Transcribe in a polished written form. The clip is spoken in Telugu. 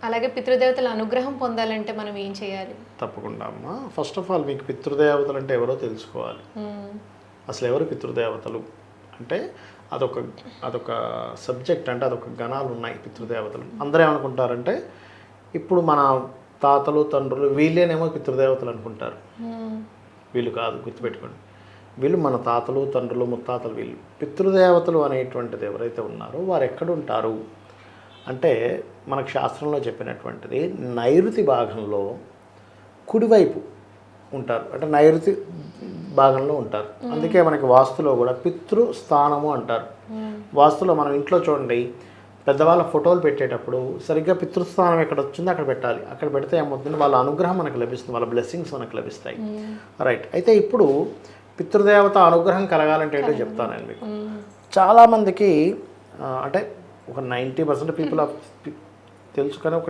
అలాగే పితృదేవతల అనుగ్రహం పొందాలంటే మనం ఏం చేయాలి? తప్పకుండా అమ్మా. ఫస్ట్ ఆఫ్ ఆల్ మీకు పితృదేవతలు అంటే ఎవరో తెలుసుకోవాలి. అసలు ఎవరు పితృదేవతలు అంటే అదొక అదొక సబ్జెక్ట్, అంటే అదొక గణాలు ఉన్నాయి పితృదేవతలు. అందరూ ఏమనుకుంటారంటే ఇప్పుడు మన తాతలు తండ్రులు వీళ్ళేనేమో పితృదేవతలు అనుకుంటారు. వీళ్ళు కాదు, గుర్తుపెట్టుకోండి. వీళ్ళు మన తాతలు తండ్రులు ముత్తాతలు. వీళ్ళు పితృదేవతలు అనేటువంటిది ఎవరైతే ఉన్నారో వారు ఎక్కడుంటారు అంటే మనకు శాస్త్రంలో చెప్పినటువంటిది నైరుతి భాగంలో కుడివైపు ఉంటారు, అంటే నైరుతి భాగంలో ఉంటారు. అందుకే మనకి వాస్తులో కూడా పితృస్థానము అంటారు. వాస్తులో మనం ఇంట్లో చూడండి, పెద్దవాళ్ళ ఫోటోలు పెట్టేటప్పుడు సరిగ్గా పితృస్థానం ఎక్కడ వచ్చిందో అక్కడ పెట్టాలి. అక్కడ పెడితే ఏమవుతుంది, వాళ్ళ అనుగ్రహం మనకు లభిస్తుంది, వాళ్ళ బ్లెస్సింగ్స్ మనకు లభిస్తాయి. రైట్. అయితే ఇప్పుడు పితృదేవత అనుగ్రహం కలగాలంటే ఏంటో చెప్తాను నేను మీకు. చాలామందికి అంటే ఒక 90% పీపుల్ తెలుసు, కానీ ఒక